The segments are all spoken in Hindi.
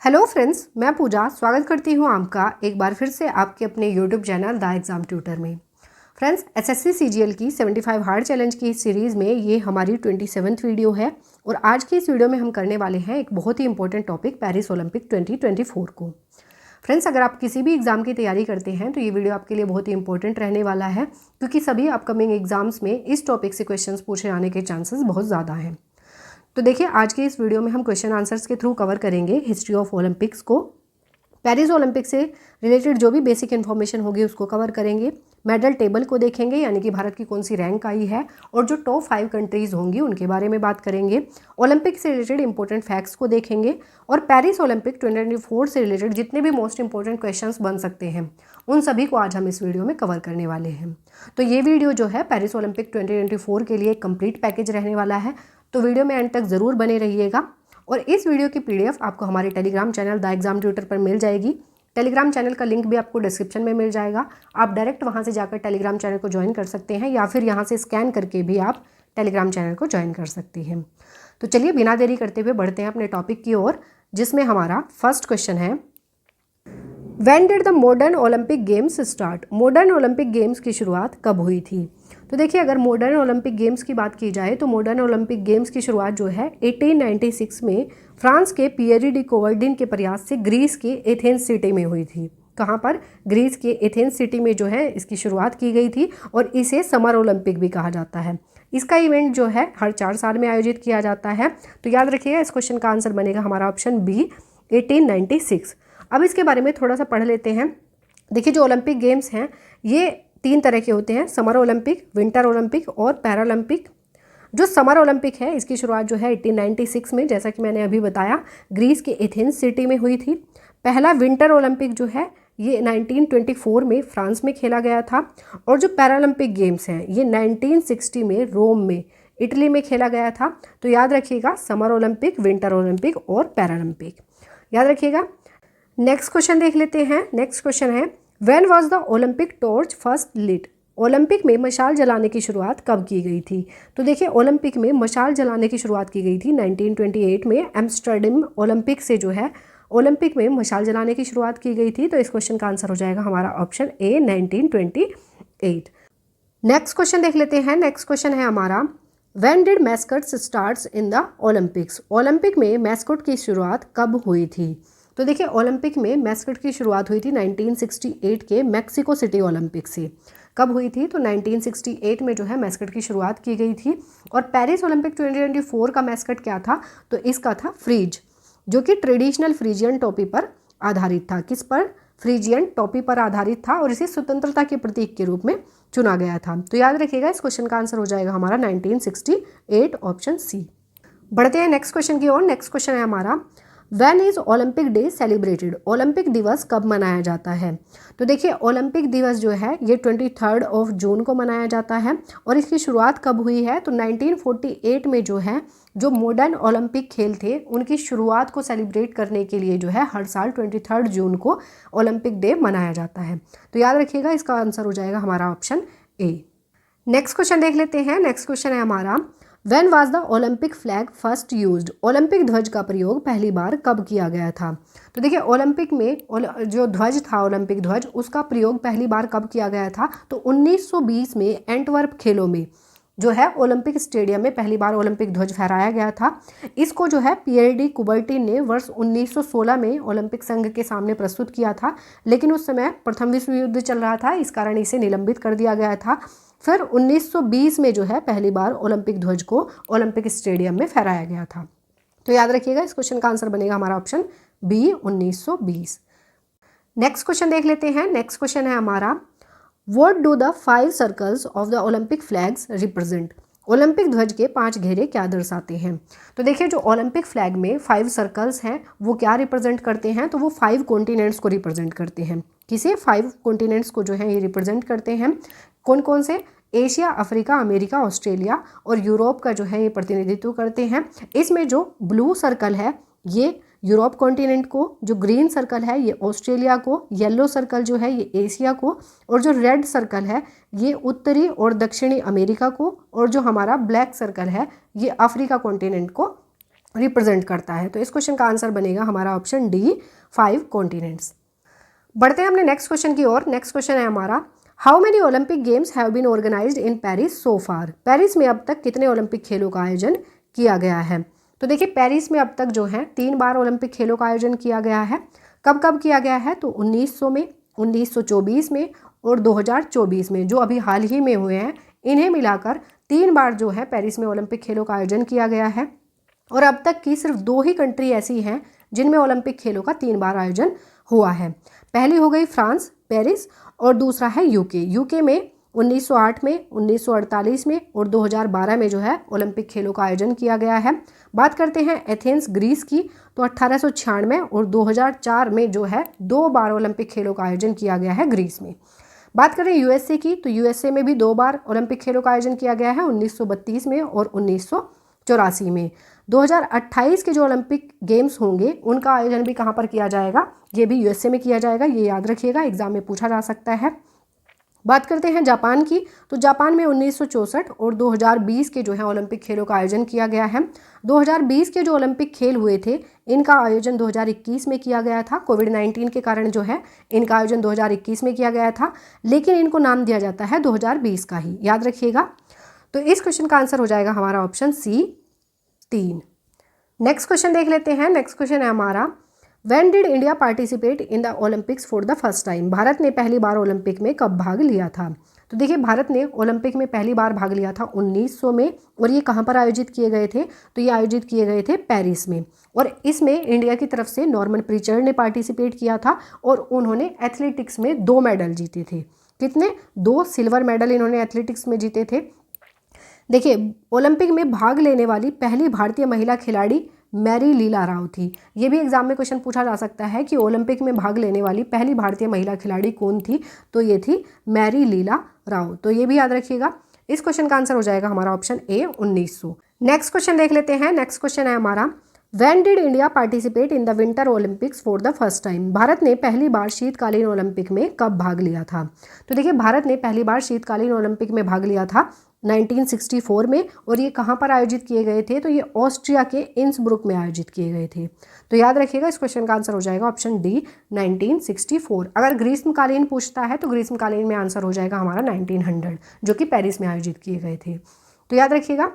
हेलो फ्रेंड्स, मैं पूजा स्वागत करती हूँ आपका एक बार फिर से आपके अपने YouTube channel the exam tutor में। फ्रेंड्स, एसएससी सीजीएल की 75 हार्ड चैलेंज की इस सीरीज़ में ये हमारी 27th वीडियो है और आज की इस वीडियो में हम करने वाले हैं एक बहुत ही इंपॉर्टेंट टॉपिक पेरिस ओलंपिक 2024 को। फ्रेंड्स, अगर आप किसी भी एग्ज़ाम की तैयारी करते हैं तो ये वीडियो आपके लिए बहुत ही इंपॉर्टेंट रहने वाला है, क्योंकि सभी अपकमिंग एग्जाम्स में इस टॉपिक से क्वेश्चंस पूछे जाने के चांसेस बहुत ज़्यादा हैं। तो देखिए, आज के इस वीडियो में हम क्वेश्चन आंसर्स के थ्रू कवर करेंगे हिस्ट्री ऑफ ओलंपिक्स को, पेरिस ओलंपिक से रिलेटेड जो भी बेसिक इन्फॉर्मेशन होगी उसको कवर करेंगे, मेडल टेबल को देखेंगे यानी कि भारत की कौन सी रैंक आई है, और जो टॉप 5 कंट्रीज़ होंगी उनके बारे में बात करेंगे। ओलंपिक से रिलेटेड इंपॉर्टेंट फैक्ट्स को देखेंगे और पेरिस ओलंपिक 2024 से रिलेटेड जितने भी मोस्ट इंपॉर्टेंट क्वेश्चंस बन सकते हैं उन सभी को आज हम इस वीडियो में कवर करने वाले हैं। तो ये वीडियो जो है पेरिस ओलंपिक 2024 के लिए एक कंप्लीट पैकेज रहने वाला है, तो वीडियो में एंड तक ज़रूर बने रहिएगा। और इस वीडियो की पीडीएफ आपको हमारे Telegram channel the exam tutor पर मिल जाएगी। टेलीग्राम चैनल का लिंक भी आपको डिस्क्रिप्शन में मिल जाएगा। आप डायरेक्ट वहां से जाकर टेलीग्राम चैनल को ज्वाइन कर सकते हैं या फिर यहां से स्कैन करके भी आप टेलीग्राम चैनल को ज्वाइन कर सकती हैं। तो चलिए बिना देरी करते हुए बढ़ते हैं अपने टॉपिक की ओर, जिसमें हमारा फर्स्ट क्वेश्चन है, when did the modern Olympic games start? Modern Olympic games की शुरुआत कब हुई थी? तो देखिए, अगर मॉडर्न ओलंपिक गेम्स की बात की जाए तो मॉडर्न ओलंपिक गेम्स की शुरुआत जो है 1896 में फ्रांस के पियरी डी कोवर्डिन के प्रयास से ग्रीस के एथेंस सिटी में हुई थी। कहाँ पर? ग्रीस के एथेंस सिटी में जो है इसकी शुरुआत की गई थी और इसे समर ओलंपिक भी कहा जाता है। इसका इवेंट जो है हर 4 साल में आयोजित किया जाता है। तो याद रखिएगा, इस क्वेश्चन का आंसर बनेगा हमारा ऑप्शन बी, 1896। अब इसके बारे में थोड़ा सा पढ़ लेते हैं। देखिए, जो ओलंपिक गेम्स हैं ये 3 तरह के होते हैं, समर ओलंपिक, विंटर ओलंपिक और पैरालंपिक। जो समर ओलंपिक है इसकी शुरुआत जो है 1896 में, जैसा कि मैंने अभी बताया, ग्रीस के एथेंस सिटी में हुई थी। पहला विंटर ओलंपिक जो है ये 1924 में फ्रांस में खेला गया था। और जो पैरालंपिक गेम्स हैं ये 1960 में रोम में इटली में खेला गया था। तो याद रखिएगा, समर ओलंपिक, विंटर ओलंपिक और पैरालंपिक याद रखिएगा। नेक्स्ट क्वेश्चन देख लेते हैं। नेक्स्ट क्वेश्चन है, when was the Olympic torch first lit? Olympic में मशाल जलाने की शुरुआत कब की गई थी? तो देखिए, ओलंपिक में मशाल जलाने की शुरुआत की गई थी 1928 में। एम्स्टर्डम ओलंपिक से जो है ओलंपिक में मशाल जलाने की शुरुआत की गई थी। तो इस क्वेश्चन का आंसर हो जाएगा हमारा ऑप्शन ए, 1928। नेक्स्ट क्वेश्चन देख लेते हैं। नेक्स्ट क्वेश्चन है हमारा, when did mascots starts in the Olympics? Olympic में मैस्कट की शुरुआत कब हुई थी? तो देखिए, ओलंपिक में मैस्कट की शुरुआत हुई थी 1968 के मैक्सिको सिटी ओलंपिक से। कब हुई थी? तो 1968 में जो है मैस्कट की शुरुआत की गई थी। और पेरिस ओलंपिक 2024 का मैस्कट क्या था? तो इसका था फ्रीज, जो कि ट्रेडिशनल फ्रीजियन टोपी पर आधारित था। किस पर? फ्रीजियन टोपी पर आधारित था और इसे स्वतंत्रता के प्रतीक के रूप में चुना गया था। तो याद रखिएगा, इस क्वेश्चन का आंसर हो जाएगा हमारा 1968, ऑप्शन सी। बढ़ते हैं नेक्स्ट क्वेश्चन की ओर। नेक्स्ट क्वेश्चन है हमारा, when is Olympic day celebrated? Olympic दिवस कब मनाया जाता है? तो देखिए, ओलंपिक दिवस जो है ये 23 जून को मनाया जाता है। और इसकी शुरुआत कब हुई है? तो 1948 में जो है जो मॉडर्न ओलंपिक खेल थे उनकी शुरुआत को सेलिब्रेट करने के लिए जो है हर साल 23 जून को ओलंपिक डे मनाया जाता है। तो याद रखिएगा, इसका आंसर हो जाएगा हमारा ऑप्शन ए। नेक्स्ट क्वेश्चन देख लेते हैं। नेक्स्ट क्वेश्चन है हमारा, when was the Olympic flag first used? Olympic ध्वज का प्रयोग पहली बार कब किया गया था? तो देखिए, ओलंपिक में जो ध्वज था, ओलंपिक ध्वज, उसका प्रयोग पहली बार कब किया गया था? तो 1920 में एंटवर्प खेलों में जो है ओलंपिक स्टेडियम में पहली बार ओलंपिक ध्वज फहराया गया था। इसको जो है पियरी डी कुबर्टिन ने वर्ष 1916 में ओलंपिक संघ के सामने प्रस्तुत किया था, लेकिन उस समय प्रथम विश्व युद्ध चल रहा था, इस कारण इसे निलंबित कर दिया गया था। फिर 1920 में जो है पहली बार ओलंपिक ध्वज को ओलंपिक स्टेडियम में फहराया गया था। तो याद रखिएगा, इस क्वेश्चन का आंसर बनेगा हमारा ऑप्शन बी, 1920। नेक्स्ट क्वेश्चन देख लेते हैं। नेक्स्ट क्वेश्चन है हमारा, what do the 5 circles of the Olympic flags represent? Olympic ध्वज के 5 घेरे क्या दर्शाते हैं? तो देखिए, जो ओलंपिक फ्लैग में 5 सर्कल्स हैं वो क्या रिप्रेजेंट करते हैं? तो वो 5 कॉन्टिनेंट्स को रिप्रेजेंट करते हैं। किसे? 5 कॉन्टिनेंट्स को जो है ये रिप्रेजेंट करते हैं। कौन कौन से? एशिया, अफ्रीका, अमेरिका, ऑस्ट्रेलिया और यूरोप का जो है ये प्रतिनिधित्व करते हैं। इसमें जो ब्लू सर्कल है ये यूरोप कॉन्टिनेंट को, जो ग्रीन सर्कल है ये ऑस्ट्रेलिया को, येलो सर्कल जो है ये एशिया को, और जो रेड सर्कल है ये उत्तरी और दक्षिणी अमेरिका को, और जो हमारा ब्लैक सर्कल है ये अफ्रीका कॉन्टिनेंट को रिप्रेजेंट करता है। तो इस क्वेश्चन का आंसर बनेगा हमारा ऑप्शन डी 5 कॉन्टिनेंट्स। बढ़ते हैं हमने नेक्स्ट क्वेश्चन की ओर। नेक्स्ट क्वेश्चन है हमारा, how many Olympic games have been organised in Paris so far. Paris में अब तक कितने ओलंपिक खेलों का आयोजन किया गया है। तो देखिए पेरिस में अब तक जो है 3 बार ओलंपिक खेलों का आयोजन किया गया है। कब कब किया गया है, तो 1900 में, 1924 में और 2024 में, जो अभी हाल ही में हुए हैं। इन्हें मिलाकर 3 बार जो है पेरिस में ओलंपिक खेलों का आयोजन किया गया है। और अब तक की सिर्फ 2 ही कंट्री ऐसी हैं जिनमें ओलंपिक खेलों का 3 बार आयोजन हुआ है। पहली हो गई फ्रांस, पेरिस, और दूसरा है यूके। यूके में 1908 में, 1948 में और 2012 में जो है ओलंपिक खेलों का आयोजन किया गया है। बात करते हैं एथेंस ग्रीस की, तो 1896 और 2004 में जो है 2 बार ओलंपिक खेलों का आयोजन किया गया है ग्रीस में। बात करें यूएसए की, तो यूएसए में भी 2 बार ओलंपिक खेलों का आयोजन किया गया है, 1932 में और 1984 में। 2028 के जो ओलंपिक गेम्स होंगे उनका आयोजन भी कहाँ पर किया जाएगा, ये भी यूएसए में किया जाएगा। ये याद रखिएगा, एग्जाम में पूछा जा सकता है। बात करते हैं जापान की, तो जापान में 1964 और 2020 के जो है ओलंपिक खेलों का आयोजन किया गया है। 2020 के जो ओलंपिक खेल हुए थे इनका आयोजन 2021 में किया गया था। कोविड-19 के कारण जो है इनका आयोजन 2021 में किया गया था, लेकिन इनको नाम दिया जाता है 2020 का ही, याद रखिएगा। तो इस क्वेश्चन का आंसर हो जाएगा हमारा ऑप्शन सी 3। नेक्स्ट क्वेश्चन देख लेते हैं। नेक्स्ट क्वेश्चन है हमारा, When did India participate in the Olympics for the first time? Bharat ने पहली बार ओलंपिक में कब भाग लिया था। तो देखिए भारत ने ओलंपिक में पहली बार भाग लिया था 1900 में। और ये कहाँ पर आयोजित किए गए थे, तो ये आयोजित किए गए थे पेरिस में। और इसमें इंडिया की तरफ से नॉर्मन प्रीचर्ड ने पार्टिसिपेट किया था और उन्होंने एथलेटिक्स में 2 मेडल जीते थे। कितने, 2 सिल्वर मेडल इन्होंने एथलेटिक्स में जीते थे। देखिए ओलंपिक में भाग लेने वाली पहली भारतीय महिला खिलाड़ी मैरी लीला राव थी। ये भी एग्जाम में क्वेश्चन पूछा जा सकता है कि ओलंपिक में भाग लेने वाली पहली भारतीय महिला खिलाड़ी कौन थी, तो ये थी मैरी लीला राव। तो ये भी याद रखिएगा। इस क्वेश्चन का आंसर हो जाएगा हमारा ऑप्शन ए 1900। नेक्स्ट क्वेश्चन देख लेते हैं। नेक्स्ट क्वेश्चन है हमारा, When did India participate in the Winter Olympics for the first time? Bharat ने पहली बार शीतकालीन ओलंपिक में कब भाग लिया था। तो देखिए भारत ने पहली बार शीतकालीन ओलंपिक में भाग लिया था 1964 में। और ये कहाँ पर आयोजित किए गए थे, तो ये ऑस्ट्रिया के इंसब्रुक में आयोजित किए गए थे। तो याद रखिएगा, इस क्वेश्चन का आंसर हो जाएगा ऑप्शन डी 1964। अगर ग्रीष्मकालीन पूछता है तो ग्रीष्मकालीन में आंसर हो जाएगा हमारा 1900, जो कि पेरिस में आयोजित किए गए थे। तो याद रखिएगा।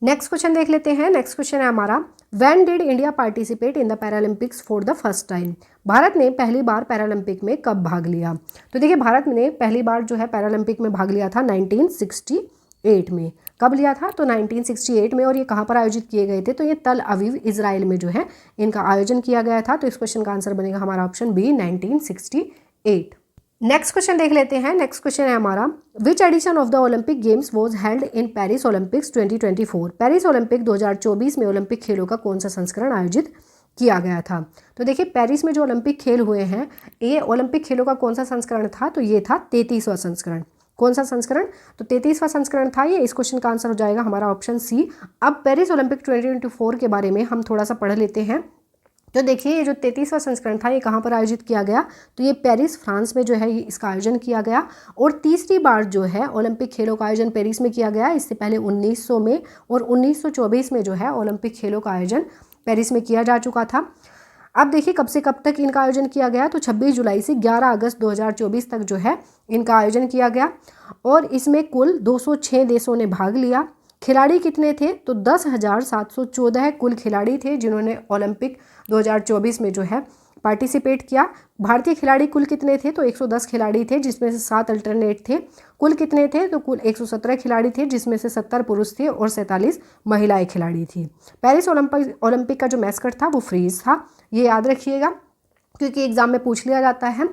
नेक्स्ट क्वेश्चन देख लेते हैं। नेक्स्ट क्वेश्चन है हमारा, When did India participate in the Paralympics for the first time? Bharat ने पहली बार पैरालंपिक में कब भाग लिया। तो देखिए भारत ने पहली बार जो है पैरालंपिक में भाग लिया था 1968 में। कब लिया था, तो 1968 में। और ये कहाँ पर आयोजित किए गए थे, तो ये तल अवीव इजराइल में जो है इनका आयोजन किया गया था। तो इस क्वेश्चन का आंसर बनेगा हमारा ऑप्शन बी 1968। नेक्स्ट क्वेश्चन देख लेते हैं। नेक्स्ट क्वेश्चन है हमारा, which edition of the Olympic games was held in Paris Olympics 2024? Paris Olympic 2024 में ओलंपिक खेलों का कौन सा संस्करण आयोजित किया गया था। तो देखिए पेरिस में जो ओलंपिक खेल हुए हैं, ये ओलंपिक खेलों का कौन सा संस्करण था, तो ये था 33वां संस्करण। कौन सा संस्करण, तो 33वां संस्करण था ये। इस क्वेश्चन का आंसर हो जाएगा हमारा ऑप्शन सी। अब पेरिस ओलंपिक 2024 के बारे में हम थोड़ा सा पढ़ लेते हैं। तो देखिए ये जो 33वां संस्करण था ये कहाँ पर आयोजित किया गया, तो ये पेरिस फ्रांस में जो है ये इसका आयोजन किया गया। और तीसरी बार जो है ओलंपिक खेलों का आयोजन पेरिस में किया गया। इससे पहले 1900 में और 1924 में जो है ओलंपिक खेलों का आयोजन पेरिस में किया जा चुका था। अब देखिए कब से कब तक इनका आयोजन किया गया, तो 26 जुलाई से 11 अगस्त 2024 तक जो है इनका आयोजन किया गया। और इसमें कुल 206 देशों ने भाग लिया। खिलाड़ी कितने थे, तो 10,714 कुल खिलाड़ी थे जिन्होंने ओलंपिक 2024 में जो है पार्टिसिपेट किया। भारतीय खिलाड़ी कुल कितने थे, तो 110 खिलाड़ी थे जिसमें से 7 अल्टरनेट थे। कुल कितने थे, तो कुल 117 खिलाड़ी थे जिसमें से 70 पुरुष थे और 47 महिलाएं खिलाड़ी थी। पेरिस ओलंपिक का जो मैस्कट था वो फ्रीज था, ये याद रखिएगा क्योंकि एग्जाम में पूछ लिया जाता है।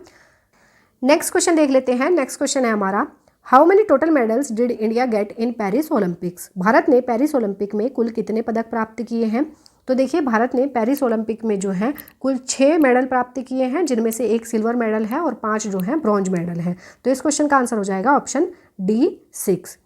नेक्स्ट क्वेश्चन देख लेते हैं। नेक्स्ट क्वेश्चन है हमारा, how many total medals did India get in Paris Olympics? Bharat ने पेरिस ओलंपिक में कुल कितने पदक प्राप्त किए हैं? तो देखिए भारत ने पेरिस ओलंपिक में जो है कुल 6 मेडल प्राप्त किए हैं, जिनमें से 1 सिल्वर मेडल है और 5 जो है ब्रॉन्ज मेडल है। तो इस क्वेश्चन का आंसर हो जाएगा ऑप्शन डी 6।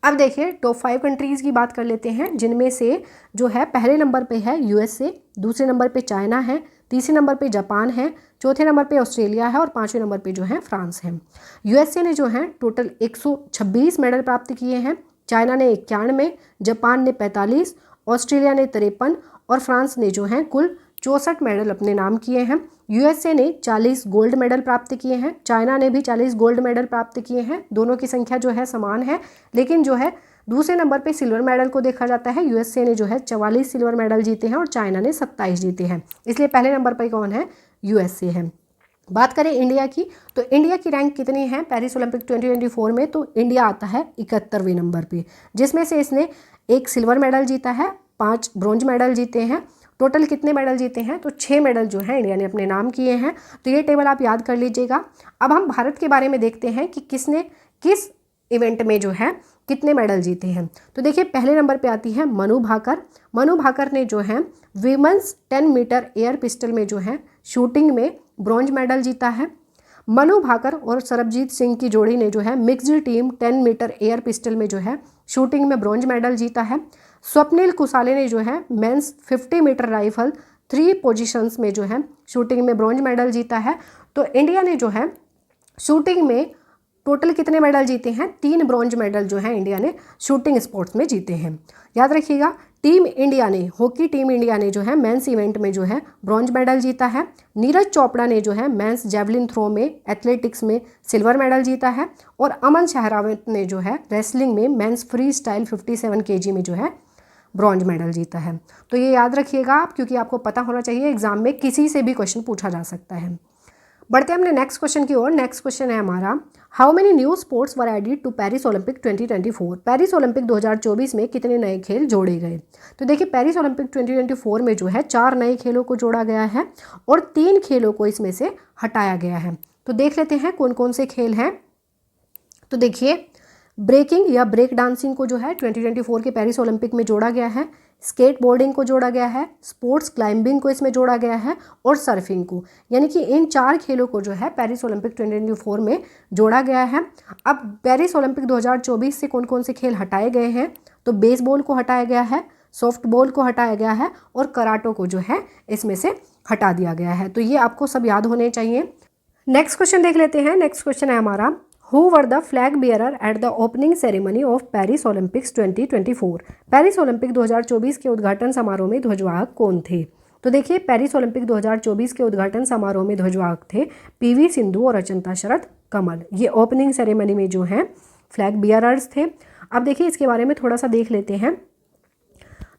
अब देखिए टॉप 5 कंट्रीज़ की बात कर लेते हैं, जिनमें से जो है पहले नंबर पे है यूएसए, दूसरे नंबर पे चाइना है, तीसरे नंबर पे जापान है, चौथे नंबर पे ऑस्ट्रेलिया है और 5वें नंबर पे जो है फ्रांस है। यूएसए ने जो है टोटल 126 मेडल प्राप्त किए हैं, चाइना ने 91, जापान ने 45 ऑस्ट्रेलिया ने 53 और फ्रांस ने जो हैं कुल 64 मेडल अपने नाम किए हैं। यूएसए ने 40 गोल्ड मेडल प्राप्त किए हैं। चाइना ने भी 40 गोल्ड मेडल प्राप्त किए हैं। दोनों की संख्या जो है समान है, लेकिन जो है दूसरे नंबर पे सिल्वर मेडल को देखा जाता है। यूएसए ने जो है 44 सिल्वर मेडल जीते हैं और चाइना ने 27 जीते हैं, इसलिए पहले नंबर पर कौन है? यूएसए है। बात करें इंडिया की, तो इंडिया की रैंक कितनी है पेरिस ओलंपिक 2024 में? तो इंडिया आता है 71वें नंबर पे, जिसमें से इसने 1 सिल्वर मेडल जीता है, 5 ब्रॉन्ज मेडल जीते हैं। टोटल कितने मेडल जीते हैं? तो 6 मेडल जो है इंडिया ने अपने नाम किए हैं। तो ये टेबल आप याद कर लीजिएगा। अब हम भारत के बारे में देखते हैं कि किसने किस इवेंट में जो है कितने मेडल जीते हैं। तो देखिए पहले नंबर पे आती है मनु भाकर। मनु भाकर ने जो है वीमेंस 10 मीटर एयर पिस्टल में जो है शूटिंग में ब्रॉन्ज मेडल जीता है। मनु भाकर और सरबजीत सिंह की जोड़ी ने जो है mixed team 10 metre air pistol में जो है शूटिंग में ब्रॉन्ज मेडल जीता है। स्वप्निल कुसाले ने जो है मेंस 50 मीटर राइफल 3 पोजीशंस में जो है शूटिंग में ब्रॉन्ज मेडल जीता है। तो इंडिया ने जो है शूटिंग में टोटल कितने मेडल जीते हैं? 3 ब्रॉन्ज मेडल जो है इंडिया ने शूटिंग स्पोर्ट्स में जीते हैं। याद रखिएगा, टीम इंडिया ने, हॉकी टीम इंडिया ने जो है मेंस इवेंट में जो है ब्रॉन्ज मेडल जीता है। नीरज चोपड़ा ने जो है मेंस जेवलिन थ्रो में एथलेटिक्स में सिल्वर मेडल जीता है। और अमन शहरावत ने जो है रेसलिंग में मेंस फ्री स्टाइल 57 kg में जो है ब्रॉन्ज मेडल जीता है। तो ये याद रखिएगा आप, क्योंकि आपको पता होना चाहिए, एग्जाम में किसी से भी क्वेश्चन पूछा जा सकता है। बढ़ते हैं हमने नेक्स्ट क्वेश्चन की ओर। नेक्स्ट क्वेश्चन है हमारा, how many new sports were added to Paris Olympic 2024? Paris Olympic 2024 में कितने नए खेल जोड़े गए? तो देखिए पेरिस ओलंपिक 2024 में जो है 4 नए खेलों को जोड़ा गया है और 3 खेलों को इसमें से हटाया गया है। तो देख लेते हैं कौन कौन से खेल हैं। तो देखिए ब्रेकिंग या ब्रेक डांसिंग को जो है 2024 के पेरिस ओलंपिक में जोड़ा गया है। स्केट बोर्डिंग को जोड़ा गया है, स्पोर्ट्स क्लाइंबिंग को इसमें जोड़ा गया है और सर्फिंग को, यानी कि इन 4 खेलों को जो है पेरिस ओलंपिक 2024 में जोड़ा गया है। अब पेरिस ओलंपिक 2024 से कौन कौन से खेल हटाए गए हैं? तो बेसबॉल को हटाया गया है, सॉफ्ट बॉल को हटाया गया है और कराटो को जो है इसमें से हटा दिया गया है। तो ये आपको सब याद होने चाहिए। नेक्स्ट क्वेश्चन देख लेते हैं। नेक्स्ट क्वेश्चन है हमारा, Who were the flag bearer at the opening ceremony of Paris Olympics 2024? Paris Olympic 2024 के उद्घाटन समारोह में ध्वजवाहक कौन थे? तो देखिए पेरिस ओलंपिक 2024 के उद्घाटन समारोह में ध्वजवाहक थे पीवी सिंधु और अचंता शरद कमल। ये ओपनिंग सेरेमनी में जो हैं फ्लैग बियरर्स थे। अब देखिए इसके बारे में थोड़ा सा देख लेते हैं।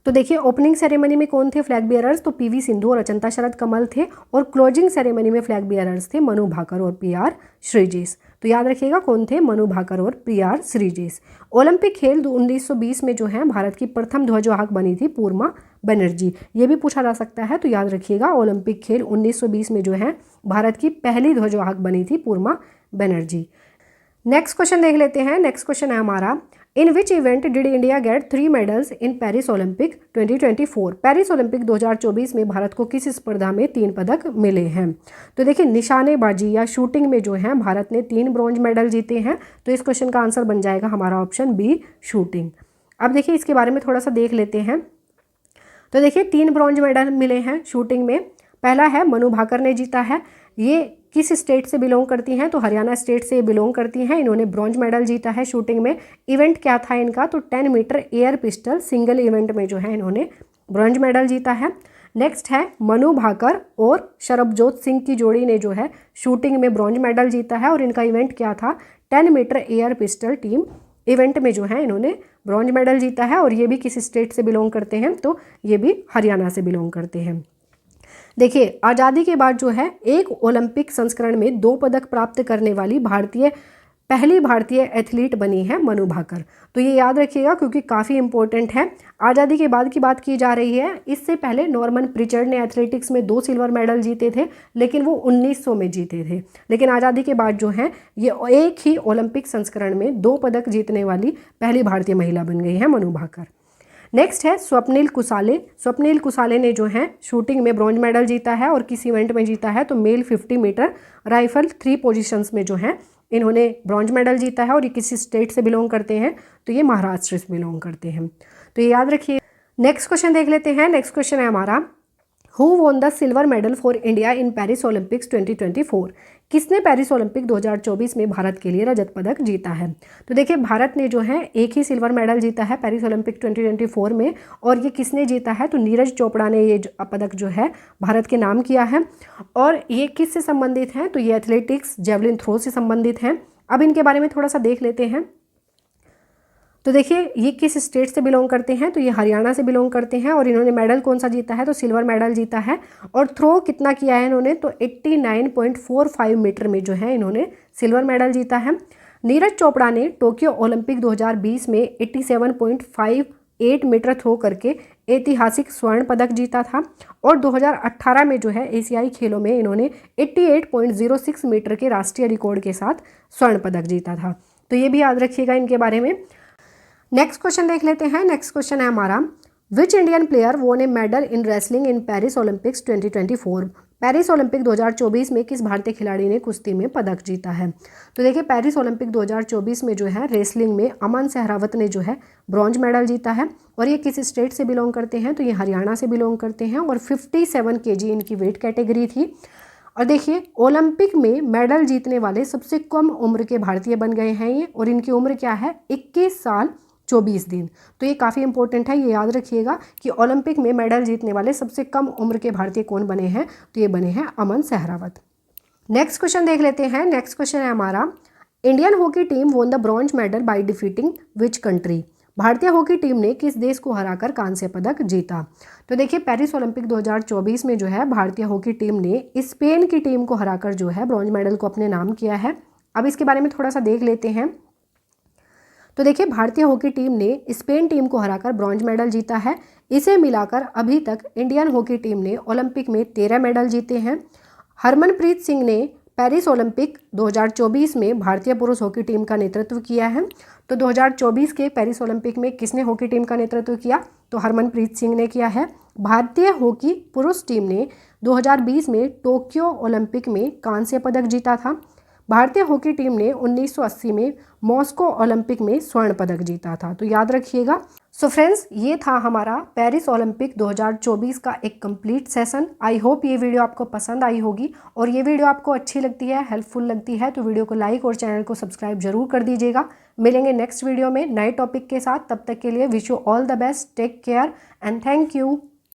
तो देखिए ओपनिंग सेरेमनी में कौन थे फ्लैग बियरर्स? तो पीवी सिंधु और अचंता शरद कमल थे। और क्लोजिंग सेरेमनी में फ्लैग बियरर्स थे मनु भाकर और पीआर श्रीजेश। तो याद रखिएगा कौन थे? मनु भाकर और पीआर श्रीजेश। ओलंपिक खेल 1920 में जो है भारत की प्रथम ध्वजवाहक बनी थी पूर्मा बनर्जी। ये भी पूछा जा सकता है, तो याद रखिएगा ओलंपिक खेल 1920 में जो है भारत की पहली ध्वजवाहक बनी थी पूर्मा बनर्जी। नेक्स्ट क्वेश्चन देख लेते हैं। नेक्स्ट क्वेश्चन है हमारा, in which event did India get 3 medals in Paris Olympic 2024? Paris Olympic 2024 में भारत को किस स्पर्धा में 3 पदक मिले हैं? तो देखिए निशानेबाजी या शूटिंग में जो है भारत ने 3 ब्रॉन्ज मेडल जीते हैं। तो इस क्वेश्चन का आंसर बन जाएगा हमारा ऑप्शन बी, शूटिंग। अब देखिए इसके बारे में थोड़ा सा देख लेते हैं। तो देखिए 3 ब्रॉन्ज मेडल मिले हैं शूटिंग में। पहला है मनु भाकर ने जीता है। ये किस स्टेट से बिलोंग करती हैं? तो हरियाणा स्टेट से बिलोंग करती हैं। इन्होंने ब्रॉन्ज मेडल जीता है शूटिंग में। इवेंट क्या था इनका? तो 10 metre air pistol single event में जो है इन्होंने ब्रॉन्ज मेडल जीता है। नेक्स्ट है मनु भाकर और शरबजोत सिंह की जोड़ी ने जो है शूटिंग में ब्रॉन्ज मेडल जीता है और इनका इवेंट क्या था? 10 metre air pistol team event में जो है इन्होंने ब्रॉन्ज मेडल जीता है। और ये भी किस स्टेट से बिलोंग करते हैं? तो ये भी हरियाणा से बिलोंग करते हैं। देखिए आज़ादी के बाद जो है एक ओलंपिक संस्करण में 2 पदक प्राप्त करने वाली पहली भारतीय एथलीट बनी है मनु भाकर। तो ये याद रखिएगा क्योंकि काफ़ी इंपॉर्टेंट है। आज़ादी के बाद की बात की जा रही है। इससे पहले नॉर्मन प्रिचर्ड ने एथलेटिक्स में 2 सिल्वर मेडल जीते थे, लेकिन वो 1900 में जीते थे। लेकिन आज़ादी के बाद जो है ये एक ही ओलंपिक संस्करण में 2 पदक जीतने वाली पहली भारतीय महिला बन गई है मनु भाकर। नेक्स्ट है स्वप्निल कुसाले। स्वप्निल कुसाले ने जो है शूटिंग में ब्रॉन्ज मेडल जीता है और किस इवेंट में जीता है? तो मेल 50 मीटर राइफल 3 पोजीशंस में जो है इन्होंने ब्रॉन्ज मेडल जीता है। और ये किसी स्टेट से बिलोंग करते हैं? तो ये महाराष्ट्र से बिलोंग करते हैं। तो ये याद रखिए। नेक्स्ट क्वेश्चन देख लेते हैं। नेक्स्ट क्वेश्चन है हमारा, who won the silver medal for India in Paris Olympics 2024? किसने पेरिस ओलंपिक 2024 में भारत के लिए रजत पदक जीता है? तो देखिए, भारत ने जो है एक ही सिल्वर मेडल जीता है पेरिस ओलंपिक 2024 में, और ये किसने जीता है? तो नीरज चोपड़ा ने ये पदक जो है भारत के नाम किया है। और ये किससे संबंधित हैं? तो ये एथलेटिक्स जेवलिन थ्रो से संबंधित हैं। अब इनके बारे में थोड़ा सा देख लेते हैं। तो देखिए, ये किस स्टेट से बिलोंग करते हैं? तो ये हरियाणा से बिलोंग करते हैं, और इन्होंने मेडल कौन सा जीता है? तो सिल्वर मेडल जीता है। और थ्रो कितना किया है इन्होंने? तो 89.45 मीटर में जो है इन्होंने सिल्वर मेडल जीता है। नीरज चोपड़ा ने टोक्यो ओलंपिक 2020 में 87.58 मीटर थ्रो करके ऐतिहासिक स्वर्ण पदक जीता था। और 2018 में जो है एशियाई खेलों में इन्होंने 88.06 मीटर के राष्ट्रीय रिकॉर्ड के साथ स्वर्ण पदक जीता था। तो ये भी याद रखिएगा इनके बारे में। नेक्स्ट क्वेश्चन देख लेते हैं। नेक्स्ट क्वेश्चन है हमारा, विच Indian player won a medal in wrestling in Paris Olympics 2024? Paris Olympic 2024 में किस भारतीय खिलाड़ी ने कुश्ती में पदक जीता है? तो देखिए, पेरिस ओलंपिक 2024 में जो है रेसलिंग में अमन सहरावत ने जो है ब्रॉन्ज मेडल जीता है। और ये किस स्टेट से बिलोंग करते हैं? तो ये हरियाणा से बिलोंग करते हैं, और 57 kg इनकी वेट कैटेगरी थी। और देखिए, ओलंपिक में मेडल जीतने वाले सबसे कम उम्र के भारतीय बन गए हैं ये, और इनकी उम्र क्या है? 21 साल 24 दिन। तो ये काफ़ी इंपॉर्टेंट है, ये याद रखिएगा कि ओलंपिक में मेडल जीतने वाले सबसे कम उम्र के भारतीय कौन बने हैं? तो ये बने हैं अमन सहरावत। नेक्स्ट क्वेश्चन देख लेते हैं। नेक्स्ट क्वेश्चन है हमारा, Indian hockey team won the bronze medal by defeating which country? भारतीय हॉकी टीम ने किस देश को हराकर कांस्य पदक जीता? तो देखिए, पेरिस ओलंपिक 2024 में जो है भारतीय हॉकी टीम ने स्पेन की टीम को हराकर जो है ब्रॉन्ज मेडल को अपने नाम किया है। अब इसके बारे में थोड़ा सा देख लेते हैं। तो देखिए, भारतीय हॉकी टीम ने स्पेन टीम को हराकर ब्रॉन्ज मेडल जीता है। इसे मिलाकर अभी तक इंडियन हॉकी टीम ने ओलंपिक में 13 मेडल जीते हैं। हरमनप्रीत सिंह ने पेरिस ओलंपिक 2024 में भारतीय पुरुष हॉकी टीम का नेतृत्व किया है। तो 2024 के पेरिस ओलंपिक में किसने हॉकी टीम का नेतृत्व किया? तो हरमनप्रीत सिंह ने किया है। भारतीय हॉकी पुरुष टीम ने 2020 में टोक्यो ओलंपिक में कांस्य पदक जीता था। भारतीय हॉकी टीम ने 1980 में मॉस्को ओलंपिक में स्वर्ण पदक जीता था। तो याद रखिएगा। सो फ्रेंड्स, ये था हमारा पेरिस ओलंपिक 2024 का एक कंप्लीट सेशन। आई होप ये वीडियो आपको पसंद आई होगी, और ये वीडियो आपको अच्छी लगती है, हेल्पफुल लगती है तो वीडियो को लाइक और चैनल को सब्सक्राइब जरूर कर दीजिएगा। मिलेंगे नेक्स्ट वीडियो में नए टॉपिक के साथ। तब तक के लिए wish you all the best, take care and thank you.